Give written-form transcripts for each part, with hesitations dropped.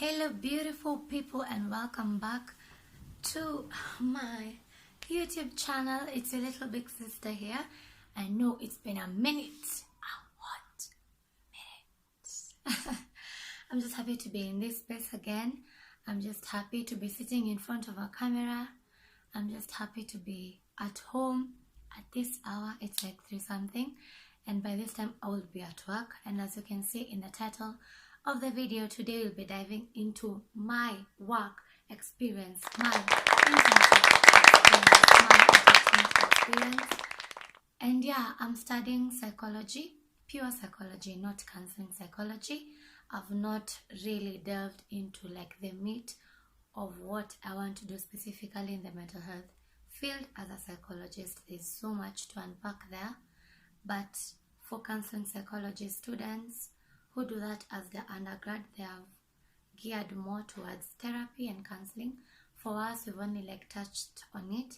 Hello beautiful people, and welcome back to my YouTube channel. It's a little big sister here. I know it's been a minute. Minutes. I'm just happy to be in this space again. I'm just happy to be sitting in front of a camera. I'm just happy to be at home at this hour. It's like 3 something, and by this time I will be at work. And as you can see in the title of the video, today we'll be diving into my work experience, my internship experience. And yeah, I'm studying psychology, pure psychology, not counseling psychology. I've not really delved into like the meat of what I want to do specifically in the mental health field as a psychologist. There's so much to unpack there, but for counseling psychology students who do that as the undergrad, they have geared more towards therapy and counseling. For us, we've only like touched on it,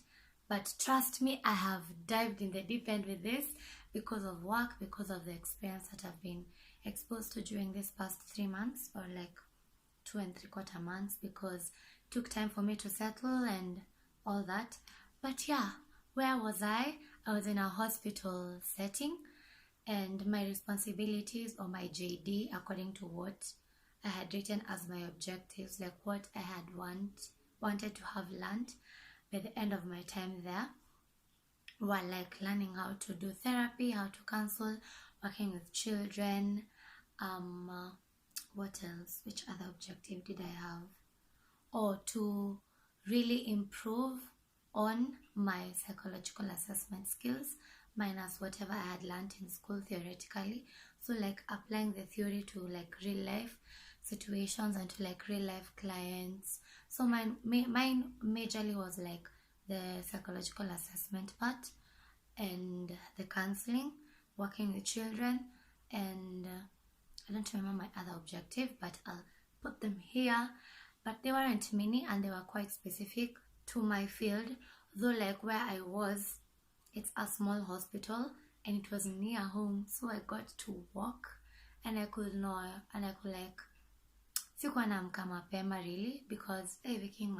but trust me, I have dived in the deep end with this because of work, because of the experience that I've been exposed to during this past 3 months, or like 2 3/4 months, because it took time for me to settle and all that. But yeah, where was I? I was in a hospital setting, and my responsibilities, or my JD, according to what I had written as my objectives, like what I had wanted to have learned by the end of my time there, were like learning how to do therapy, how to counsel, working with children. What else? Which other objective did I have? Or to really improve on my psychological assessment skills, minus whatever I had learned in school theoretically. So like applying the theory to like real life situations and to like real life clients. So mine majorly was like the psychological assessment part and the counseling, working with children, and I don't remember my other objective, but I'll put them here. But they weren't many, and they were quite specific to my field, though like where I was, it's a small hospital and it was near home, so I got to walk and I could like sikuwa naamka mapema really, because waking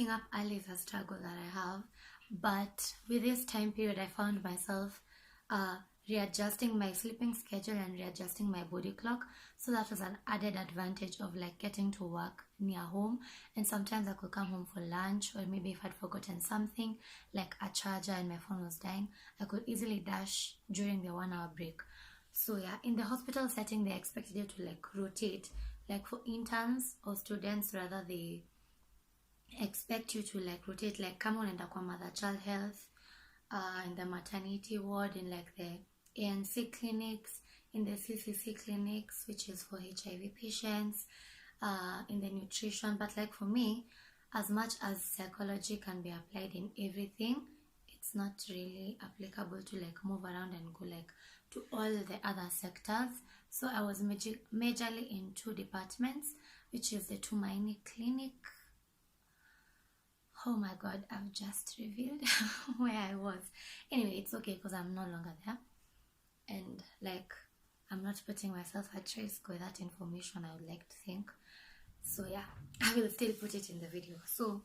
up early is a struggle that I have. But with this time period, I found myself readjusting my sleeping schedule and readjusting my body clock. So that was an added advantage of like getting to work near home. And sometimes I could come home for lunch, or maybe if I'd forgotten something like a charger and my phone was dying, I could easily dash during the 1 hour break. So yeah, in the hospital setting, they expected you to like rotate. Like for interns or students rather, they expect you to like rotate, like come on and kwa mother child health, in the maternity ward, in like the ANC clinics, in the CCC clinics, which is for HIV patients, in the nutrition. But like for me, as much as psychology can be applied in everything, it's not really applicable to like move around and go like to all the other sectors. So I was majorly in 2 departments, which is the Tumaini clinic. Oh my god, I've just revealed where I was. Anyway, it's okay because I'm no longer there, and like I'm not putting myself at risk with that information, I would like to think. So yeah, I will still put it in the video. So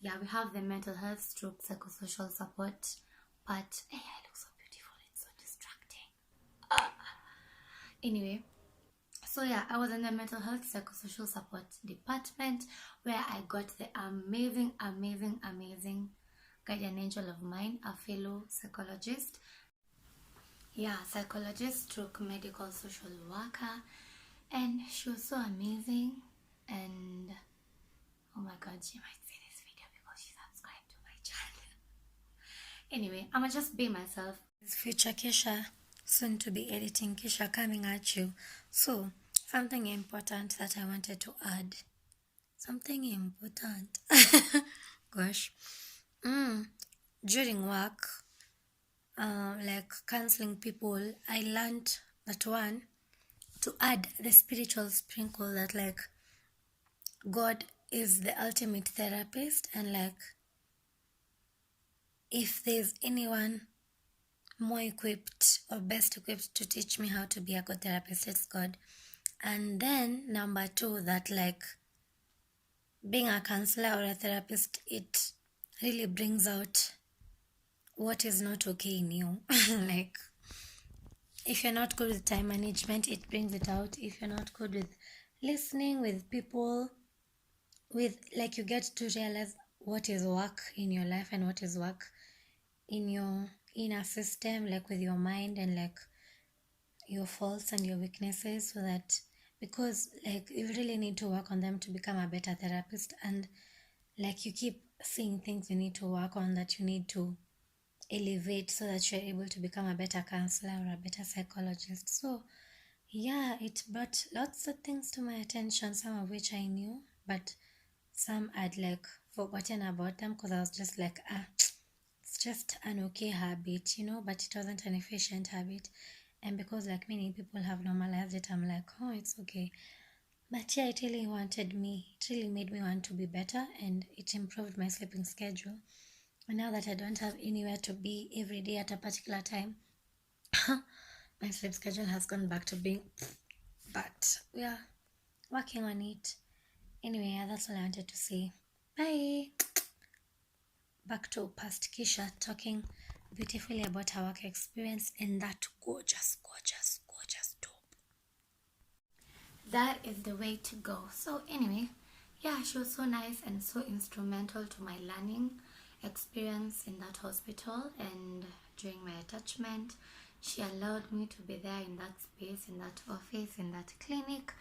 yeah, we have the mental health stroke psychosocial support part. Hey, I look so beautiful, it's so distracting. Anyway, so yeah, I was in the mental health psychosocial support department, where I got the amazing guardian angel of mine, a fellow psychologist. Yeah, psychologist stroke medical social worker, and she was so amazing. And oh my god, she might see this video because she subscribed to my channel. Anyway, I'ma just be myself. It's future Kisha, soon to be editing Kisha, coming at you. So something important that I wanted to add. Something important. Gosh. During work, like counseling people, I learned that one, to add the spiritual sprinkle, that like God is the ultimate therapist, and like if there's anyone more equipped or best equipped to teach me how to be a good therapist, it's God. And then number 2, that like being a counselor or a therapist, it really brings out what is not okay in you. Like, if you're not good with time management, it brings it out. If you're not good with listening with people, with like, you get to realize what is work in your life and what is work in your inner system, like with your mind, and like your faults and your weaknesses, so that, because like you really need to work on them to become a better therapist. And like you keep seeing things you need to work on, that you need to elevate, so that you're able to become a better counselor or a better psychologist. So yeah, it brought lots of things to my attention, some of which I knew, but some I'd like forgotten about them, because I was just like, it's just an okay habit, but it wasn't an efficient habit. And because like many people have normalized it, I'm like, oh, it's okay. But yeah, it really made me want to be better, and it improved my sleeping schedule. And now that I don't have anywhere to be every day at a particular time, my sleep schedule has gone back to being, but we are working on it. Anyway, yeah, that's all I wanted to say. Bye. Back to past Kisha talking beautifully about her work experience in that gorgeous, gorgeous, gorgeous top. That is the way to go. So anyway, yeah, she was so nice and so instrumental to my learning experience in that hospital, and during my attachment, she allowed me to be there in that space, in that office, in that clinic,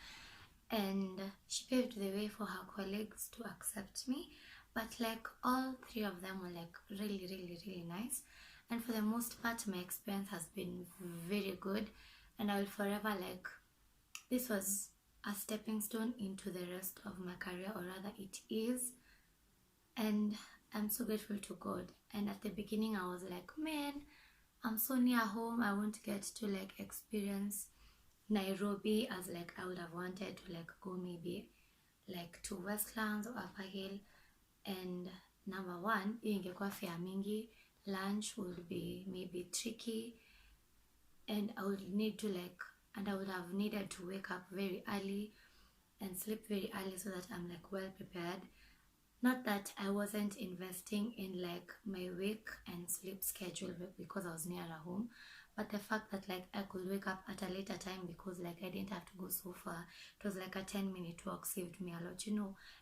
and she paved the way for her colleagues to accept me. But like all three of them were like really, really, really nice, and for the most part my experience has been very good, and I'll forever like, this was a stepping stone into the rest of my career, or rather it is, and I'm so grateful to God. And at the beginning I was like, man, I'm so near home, I won't get to like experience Nairobi as like I would have wanted to like go maybe like to Westlands or Upper Hill. And number one, ingekuwa fare mingi, lunch would be maybe tricky, and I would need to like, and I would have needed to wake up very early and sleep very early, so that I'm like well prepared. Not that I wasn't investing in like my wake and sleep schedule because I was near home, but the fact that like I could wake up at a later time because like I didn't have to go so far. It was like a 10-minute walk saved me a lot.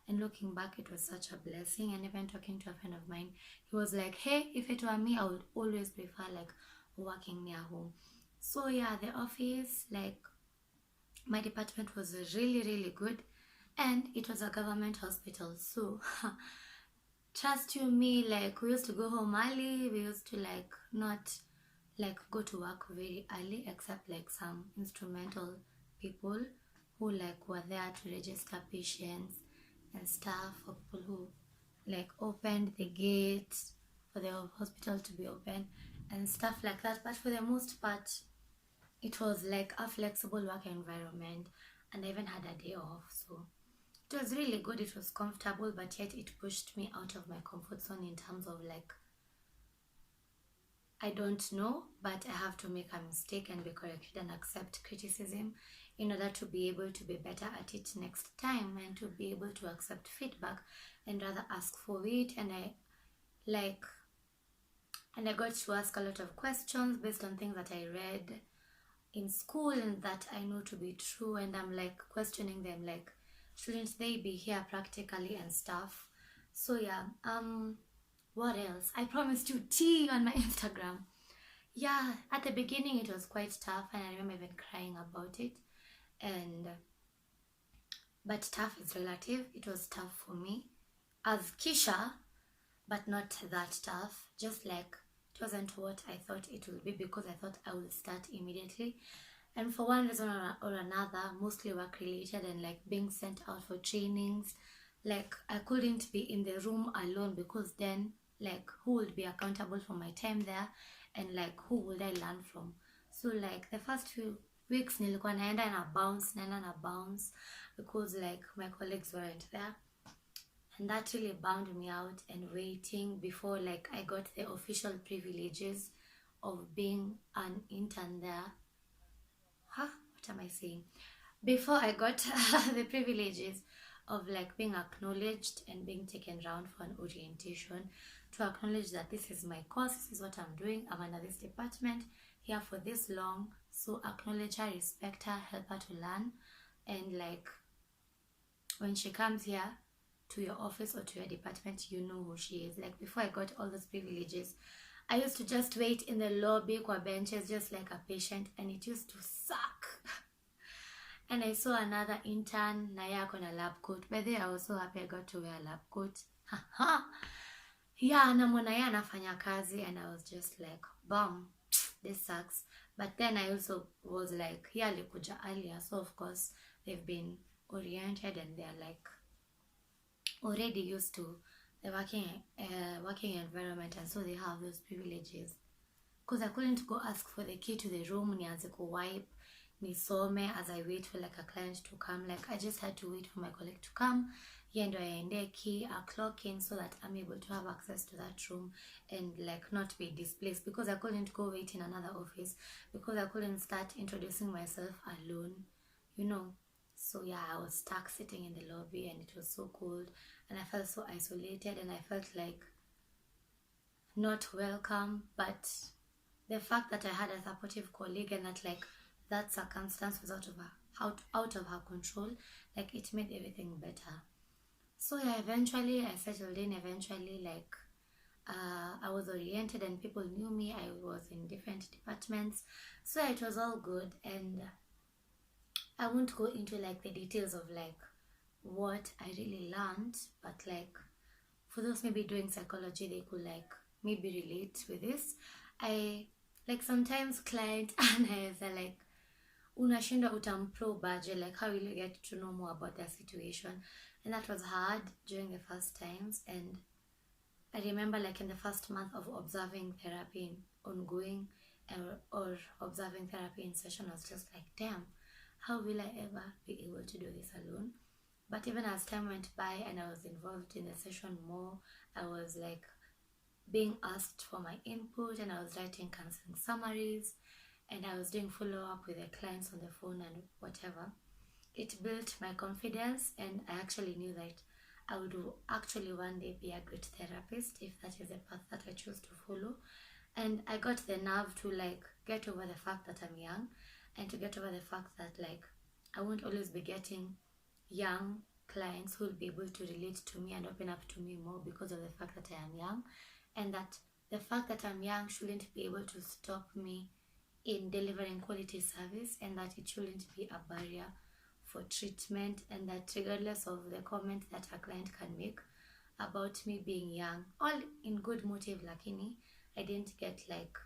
And looking back, it was such a blessing. And even talking to a friend of mine, he was like, hey, if it were me, I would always prefer like working near home. So yeah, the office, like my department was really, really good, and it was a government hospital. So trust you me, like we used to go home early, we used to like not like go to work very early, except like some instrumental people who like were there to register patients and stuff, for people who like opened the gates for the hospital to be open and stuff like that. But for the most part, it was like a flexible work environment, and I even had a day off. So it was really good, it was comfortable, but yet it pushed me out of my comfort zone in terms of like, I don't know, but I have to make a mistake and be corrected and accept criticism in order to be able to be better at it next time, and to be able to accept feedback and rather ask for it. And I got to ask a lot of questions based on things that I read in school and that I know to be true, and I'm like questioning them, like, shouldn't they be here practically and stuff. So yeah, what else? I promised you tea on my Instagram. Yeah, at the beginning it was quite tough, and I remember even crying about it. And but tough is relative. It was tough for me as Kisha, but not that tough. Just like it wasn't what I thought it would be, because I thought I would start immediately. And for one reason or another, mostly work related, and like being sent out for trainings, like I couldn't be in the room alone, because then like who would be accountable for my time there, and like who would I learn from? So like the first few weeks nilikuwa naenda na bounce because like my colleagues weren't there, and that really bummed me out, and waiting before like I got the official privileges of being an intern there. What am I saying? Before I got the privileges of like being acknowledged and being taken around for an orientation, to acknowledge that this is my course, this is what I'm doing, I'm under this department here for this long. So acknowledge her, respect her, help her to learn. And like when she comes here to your office or to your department, you know who she is. Like before I got all those privileges, I used to just wait in the lobby kwa benches just like a patient, and it used to suck. And I saw another intern na yeye ako na lab coat. By the way, I was so happy I got to wear a lab coat. Yeah, namwona yeye anafanya kazi, and I was just like, bam, this sucks. But then I also was like, yeah, alikuja earlier, so of course they've been oriented and they're like already used to the working environment, and so they have those privileges. Because I couldn't go ask for the key to the room, nianze ku wipe, nisome as I wait for like a client to come. Like I just had to wait for my colleague to come, yeye ndo aende key, a clock in, so that I'm able to have access to that room and like not be displaced, because I couldn't go wait in another office, because I couldn't start introducing myself alone, you know. So yeah, I was stuck sitting in the lobby, and it was so cold, and I felt so isolated, and I felt like not welcome. But the fact that I had a supportive colleague, and that like that circumstance was out of her control, like it made everything better. So yeah, eventually I settled in. Eventually, like I was oriented and people knew me. I was in different departments, so it was all good. And I won't go into like the details of like what I really learned, but like for those maybe doing psychology, they could like maybe relate with this. I like sometimes clients and are like, unashinda utamprobaje, like how will you get to know more about their situation? And that was hard during the first times. And I remember like in the first month of observing therapy in ongoing, or observing therapy in session, I was just like, damn, how will I ever be able to do this alone? But even as time went by and I was involved in the session more, I was like being asked for my input, and I was writing counseling summaries, and I was doing follow-up with the clients on the phone and whatever. It built my confidence, and I actually knew that I would actually one day be a great therapist if that is the path that I chose to follow. And I got the nerve to like get over the fact that I'm young, and to get over the fact that like I won't always be getting young clients who will be able to relate to me and open up to me more because of the fact that I am young, and that the fact that I'm young shouldn't be able to stop me in delivering quality service, and that it shouldn't be a barrier for treatment, and that regardless of the comment that a client can make about me being young, all in good motive, lakini I didn't get like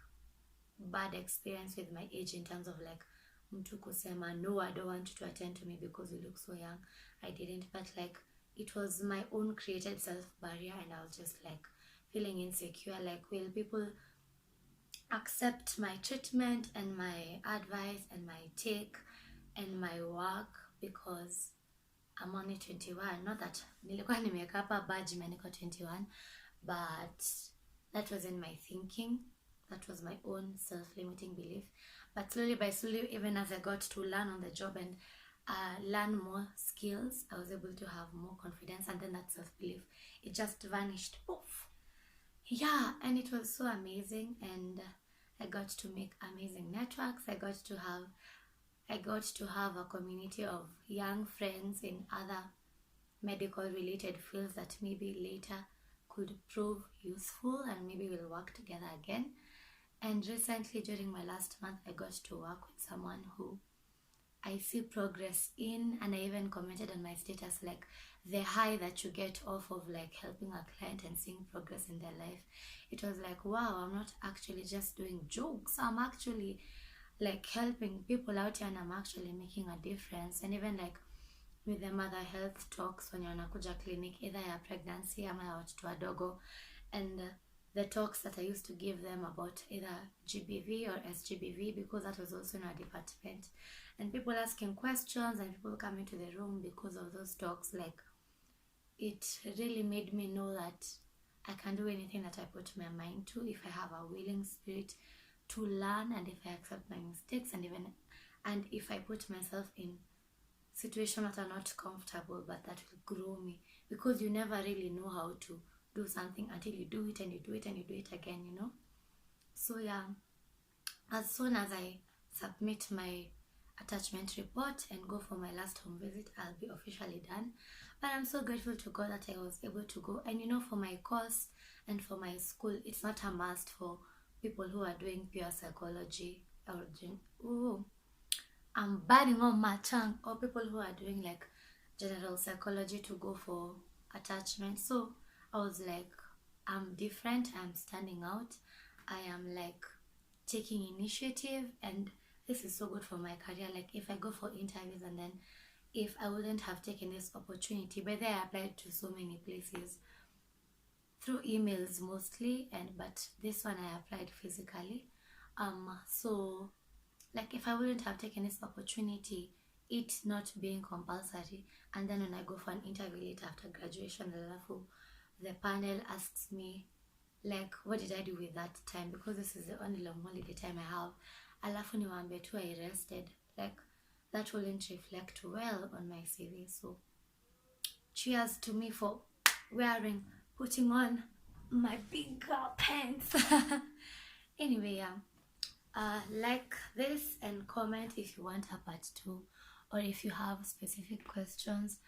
bad experience with my age in terms of like mtu kusema no, I don't want you to attend to me because you look so young. I didn't, but like it was my own created self barrier, and I was just like feeling insecure, like will people accept my treatment and my advice and my take and my work because I'm only 21. Not that nilikuwa nimeweka hapa badge imeandikwa 21, but that was in my thinking. That was my own self-limiting belief. But slowly by slowly, even as I got to learn on the job and learn more skills, I was able to have more confidence, and then that self-belief, it just vanished. Poof. Yeah, and it was so amazing, and I got to make amazing networks. I got to have a community of young friends in other medical related fields that maybe later could prove useful, and maybe we'll work together again. And recently, during my last month, I got to work with someone who I see progress in, and I even commented on my status like the high that you get off of like helping a client and seeing progress in their life. It was like, wow, I'm not actually just doing jokes, I'm actually like helping people out here, and I'm actually making a difference. And even like with the mother health talks when you're wanakuja clinic, either ya pregnancy ama ya watoto wadogo, and the talks that I used to give them about either GBV or SGBV, because that was also in our department, and people asking questions and people coming to the room because of those talks, like it really made me know that I can do anything that I put my mind to if I have a willing spirit to learn, and if I accept my mistakes, and if I put myself in situations that are not comfortable, but that will grow me, because you never really know how to do something until you do it and you do it and you do it again, you know. So yeah, as soon as I submit my attachment report and go for my last home visit, I'll be officially done. But I'm so grateful to God that I was able to go. And you know, for my course and for my school, it's not a must for people who are doing pure psychology or I'm burning on my tongue, or people who are doing like general psychology to go for attachment. So I was like, I'm different, I'm standing out, I am like taking initiative, and this is so good for my career. Like if I go for interviews, and then if I wouldn't have taken this opportunity, but then I applied to so many places through emails mostly, but this one I applied physically. So like if I wouldn't have taken this opportunity, it not being compulsory, and then when I go for an interview later after graduation, the panel asks me like, what did I do with that time, because this is the only long holiday time I have, alafu niwaambie tu I rested, like that wouldn't reflect well on my CV. So cheers to me for putting on my big girl pants. Anyway, yeah, like this and comment if you want a part 2, or if you have specific questions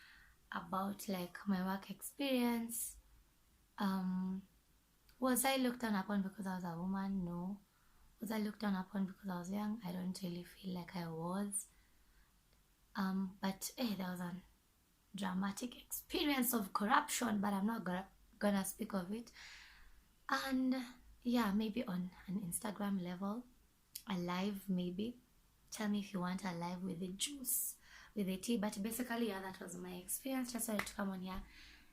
about like my work experience. Was I looked down upon because I was a woman? No. Was I looked down upon because I was young? I don't really feel like I was. But hey, there was a dramatic experience of corruption, but I'm not gonna speak of it. And yeah, maybe on an Instagram level, a live maybe. Tell me if you want a live with the juice, with the tea. But basically, yeah, that was my experience. Just wanted to come on here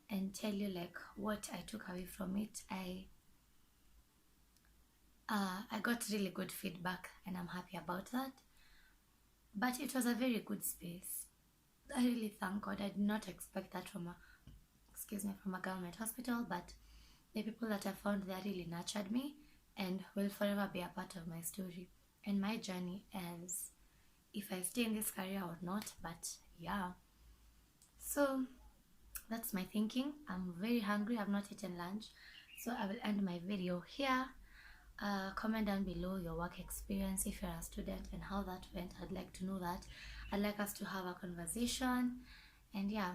and tell you like what I took away from it. I got really good feedback, and I'm happy about that. But it was a very good space. I really thank God. I did not expect that from a government hospital, but the people that I found there really nurtured me and will forever be a part of my story and my journey, as if I stay in this career or not. But yeah, so that's my thinking. I'm very hungry. I've not eaten lunch, so I will end my video here. Comment down below your work experience if you're a student and how that went. I'd like to know that. I'd like us to have a conversation, and yeah,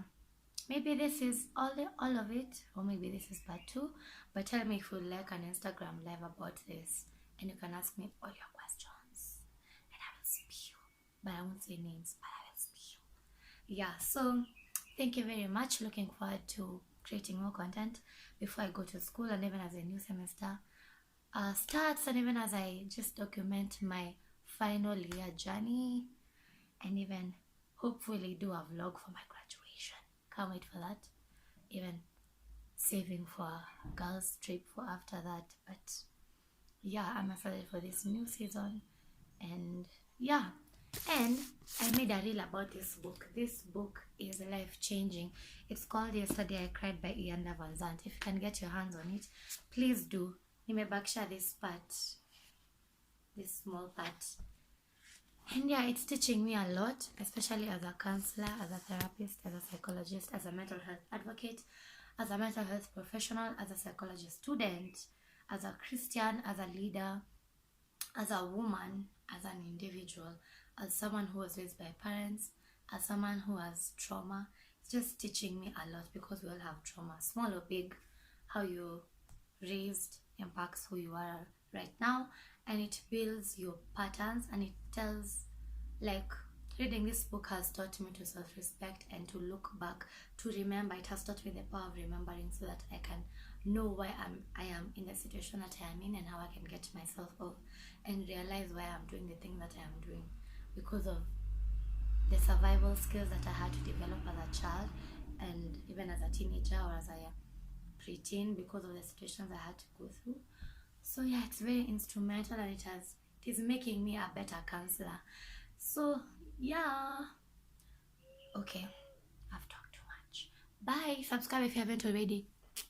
maybe this is all of it, or maybe this is part 2. But tell me if you'd like an Instagram live about this, and you can ask me all your questions, and I will speak you. But I won't say names, but I will speak you. Yeah, so thank you very much. Looking forward to creating more content before I go to school, and even as a new semester starts, and even as I just document my final year journey, and even hopefully do a vlog for my graduation. Can't wait for that. Even saving for a girls trip for after that. But yeah, I'm excited for this new season. And yeah, and I made a reel about this book. This book is life-changing. It's called Yesterday I Cried by Ian Lavanzant. If you can get your hands on it, please do. Nimebakisha this small part. And yeah, it's teaching me a lot, especially as a counselor, as a therapist, as a psychologist, as a mental health advocate, as a mental health professional, as a psychology student, as a Christian, as a leader, as a woman, as an individual, as someone who was raised by parents, as someone who has trauma. It's just teaching me a lot, because we all have trauma, small or big. How you raised impacts who you are right now, and it builds your patterns, and it tells, like, reading this book has taught me to self-respect and to look back, to remember. It has taught me the power of remembering, so that I can know why I am in the situation that I am in, and how I can get myself out and realize why I'm doing the thing that I am doing, because of the survival skills that I had to develop as a child, and even as a teenager or as a preteen, because of the situations I had to go through. So yeah, it's very instrumental, and it is making me a better counselor. So yeah, okay, I've talked too much. Bye. Subscribe if you haven't already.